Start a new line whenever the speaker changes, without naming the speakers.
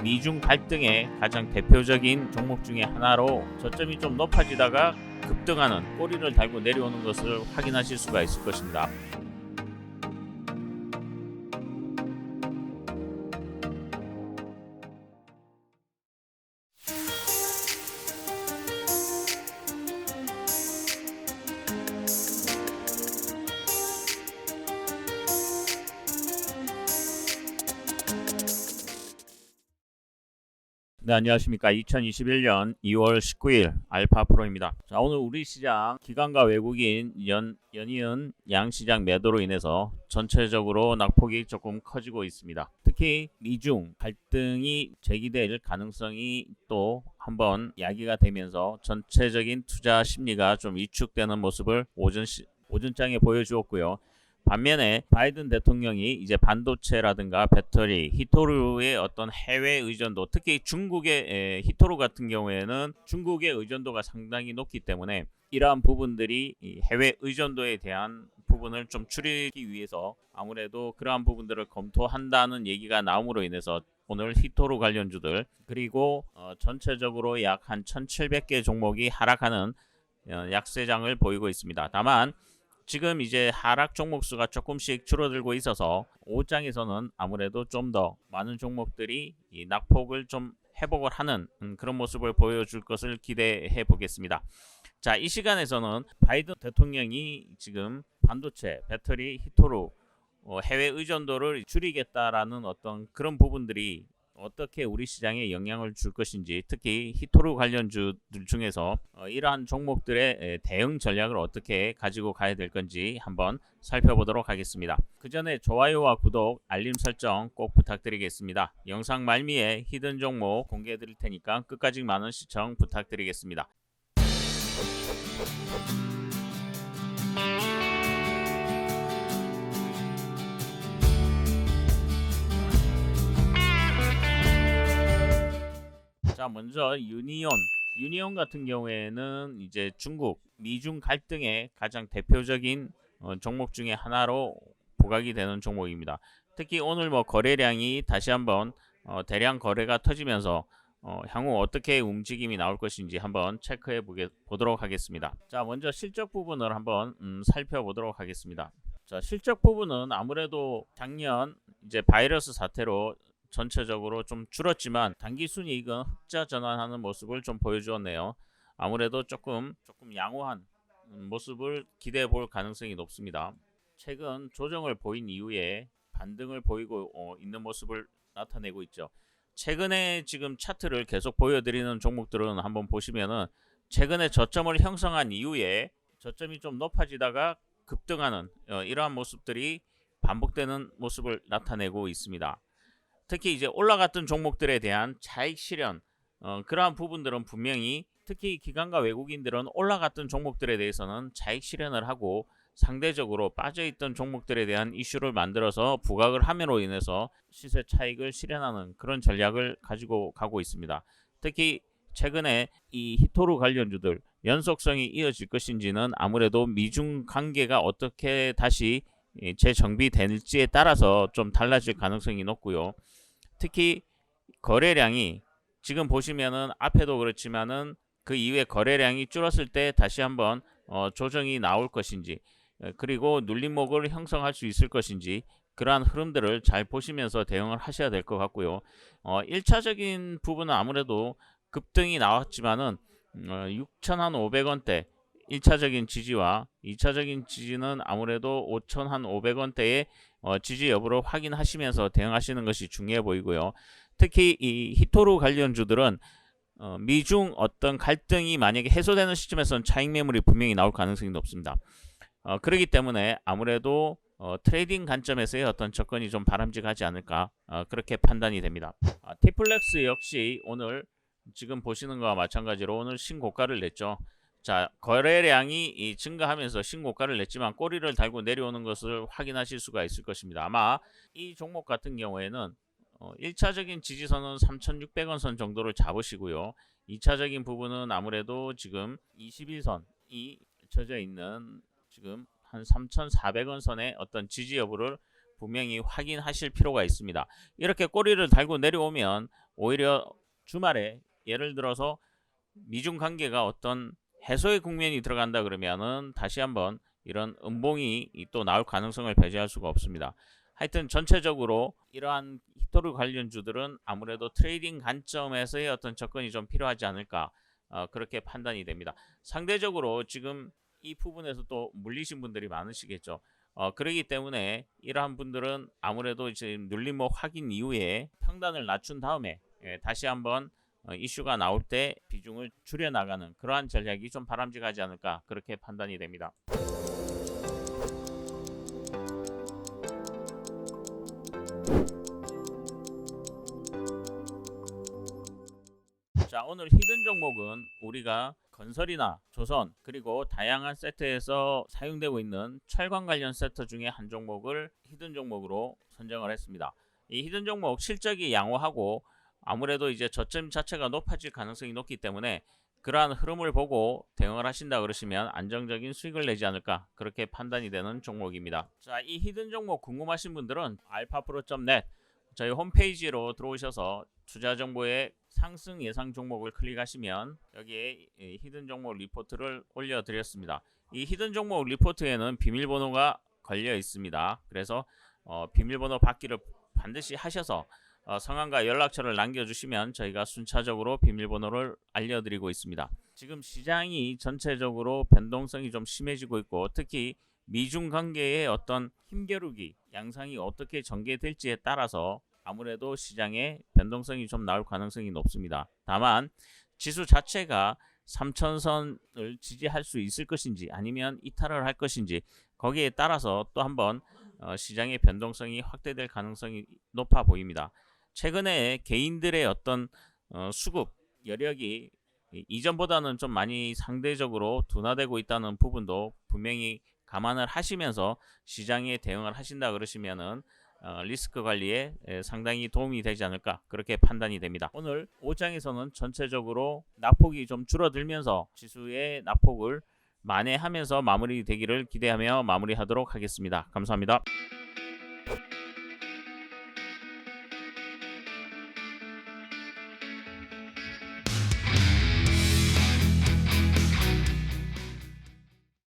미중 갈등의 가장 대표적인 종목 중에 하나로 저점이 좀 높아지다가 급등하는 꼬리를 달고 내려오는 것을 확인하실 수가 있을 것입니다. 네, 안녕하십니까. 2021년 2월 19일 알파프로입니다. 자, 오늘 우리 시장 기관과 외국인 연이은 양시장 매도로 인해서 전체적으로 낙폭이 조금 커지고 있습니다. 특히 미중 갈등이 제기될 가능성이 또 한번 야기가 되면서 전체적인 투자 심리가 좀 위축되는 모습을 오전장에 보여주었고요. 반면에 바이든 대통령이 이제 반도체라든가 배터리, 히토루의 어떤 해외 의존도, 특히 중국의 히토루 같은 경우에는 중국의 의존도가 상당히 높기 때문에 이러한 부분들이 해외 의존도에 대한 부분을 좀 줄이기 위해서 아무래도 그러한 부분들을 검토한다는 얘기가 나옴으로 인해서 오늘 히토루 관련주들 그리고 전체적으로 약 한 1700개 종목이 하락하는 약세장을 보이고 있습니다. 다만 지금 이제 하락 종목 수가 조금씩 줄어들고 있어서 5장에서는 아무래도 좀 더 많은 종목들이 이 낙폭을 좀 회복을 하는 그런 모습을 보여줄 것을 기대해 보겠습니다. 자, 이 시간에서는 바이든 대통령이 지금 반도체, 배터리, 히토루 해외 의존도를 줄이겠다라는 어떤 그런 부분들이 어떻게 우리 시장에 영향을 줄 것인지, 특히 히토루 관련주들 중에서 이러한 종목들의 대응 전략을 어떻게 가지고 가야 될 건지 한번 살펴보도록 하겠습니다. 그 전에 좋아요와 구독, 알림 설정 꼭 부탁드리겠습니다. 영상 말미에 히든 종목 공개해 드릴 테니까 끝까지 많은 시청 부탁드리겠습니다. 자, 먼저 유니온 같은 경우에는 이제 중국 미중 갈등의 가장 대표적인 종목 중에 하나로 부각이 되는 종목입니다. 특히 오늘 거래량이 다시 한번 대량 거래가 터지면서 향후 어떻게 움직임이 나올 것인지 한번 체크해 보도록 하겠습니다. 자, 먼저 실적 부분을 한번 살펴보도록 하겠습니다. 자, 실적 부분은 아무래도 작년 이제 바이러스 사태로 전체적으로 좀 줄었지만 단기 순이익은 흑자 전환하는 모습을 좀 보여주었네요. 아무래도 조금 양호한 모습을 기대해 볼 가능성이 높습니다. 최근 조정을 보인 이후에 반등을 보이고 있는 모습을 나타내고 있죠. 최근에 지금 차트를 계속 보여드리는 종목들은 한번 보시면은 최근에 저점을 형성한 이후에 저점이 좀 높아지다가 급등하는 이러한 모습들이 반복되는 모습을 나타내고 있습니다. 특히 이제 올라갔던 종목들에 대한 차익 실현 그러한 부분들은 분명히 특히 기관과 외국인들은 올라갔던 종목들에 대해서는 차익 실현을 하고 상대적으로 빠져있던 종목들에 대한 이슈를 만들어서 부각을 함으로 인해서 시세 차익을 실현하는 그런 전략을 가지고 가고 있습니다. 특히 최근에 이 히토루 관련주들 연속성이 이어질 것인지는 아무래도 미중 관계가 어떻게 다시 재정비될지에 따라서 좀 달라질 가능성이 높고요. 특히 거래량이 지금 보시면은 앞에도 그렇지만은 그 이후에 거래량이 줄었을 때 다시 한번 조정이 나올 것인지 그리고 눌림목을 형성할 수 있을 것인지 그러한 흐름들을 잘 보시면서 대응을 하셔야 될 것 같고요. 1차적인 부분은 아무래도 급등이 나왔지만은 6,500원대 1차적인 지지와 2차적인 지지는 아무래도 5,500원대의 지지 여부를 확인하시면서 대응하시는 것이 중요해 보이고요. 특히 이 히토루 관련주들은 미중 어떤 갈등이 만약에 해소되는 시점에서는 차익 매물이 분명히 나올 가능성이 높습니다. 그렇기 때문에 아무래도 트레이딩 관점에서의 어떤 접근이 좀 바람직하지 않을까 그렇게 판단이 됩니다. 티플렉스 역시 오늘 지금 보시는 것과 마찬가지로 오늘 신고가를 냈죠. 자, 거래량이 증가하면서 신고가를 냈지만 꼬리를 달고 내려오는 것을 확인하실 수가 있을 것입니다. 아마 이 종목 같은 경우에는 1차적인 지지선은 3,600원 선 정도를 잡으시고요. 2차적인 부분은 아무래도 지금 21선이 쳐져 있는 지금 한 3,400원 선의 어떤 지지 여부를 분명히 확인하실 필요가 있습니다. 이렇게 꼬리를 달고 내려오면 오히려 주말에 예를 들어서 미중 관계가 어떤 해소의 국면이 들어간다 그러면은 다시 한번 이런 음봉이 또 나올 가능성을 배제할 수가 없습니다. 하여튼 전체적으로 이러한 히토류 관련주들은 아무래도 트레이딩 관점에서의 어떤 접근이 좀 필요하지 않을까, 그렇게 판단이 됩니다. 상대적으로 지금 이 부분에서 또 물리신 분들이 많으시겠죠. 그러기 때문에 이러한 분들은 아무래도 이제 눌림목 확인 이후에 평단을 낮춘 다음에 다시 한번 이슈가 나올 때 비중을 줄여나가는 그러한 전략이 좀 바람직하지 않을까, 그렇게 판단이 됩니다. 자, 오늘 히든 종목은 우리가 건설이나 조선 그리고 다양한 세트에서 사용되고 있는 철강 관련 세트 중에 한 종목을 히든 종목으로 선정을 했습니다. 이 히든 종목 실적이 양호하고 아무래도 이제 저점 자체가 높아질 가능성이 높기 때문에 그러한 흐름을 보고 대응을 하신다 그러시면 안정적인 수익을 내지 않을까, 그렇게 판단이 되는 종목입니다. 자, 이 히든 종목 궁금하신 분들은 alphapro.net 저희 홈페이지로 들어오셔서 투자 정보의 상승 예상 종목을 클릭하시면 여기에 히든 종목 리포트를 올려드렸습니다. 이 히든 종목 리포트에는 비밀번호가 걸려 있습니다. 그래서 비밀번호 받기를 반드시 하셔서 성함과 연락처를 남겨주시면 저희가 순차적으로 비밀번호를 알려드리고 있습니다. 지금 시장이 전체적으로 변동성이 좀 심해지고 있고 특히 미중 관계의 어떤 힘겨루기 양상이 어떻게 전개될지에 따라서 아무래도 시장에 변동성이 좀 나올 가능성이 높습니다. 다만 지수 자체가 3천선을 지지할 수 있을 것인지 아니면 이탈을 할 것인지 거기에 따라서 또 한번 시장의 변동성이 확대될 가능성이 높아 보입니다. 최근에 개인들의 어떤 수급 여력이 이전보다는 좀 많이 상대적으로 둔화되고 있다는 부분도 분명히 감안을 하시면서 시장에 대응을 하신다 그러시면은 리스크 관리에 상당히 도움이 되지 않을까, 그렇게 판단이 됩니다. 오늘 5장에서는 전체적으로 낙폭이 좀 줄어들면서 지수의 낙폭을 만회하면서 마무리되기를 기대하며 마무리하도록 하겠습니다. 감사합니다.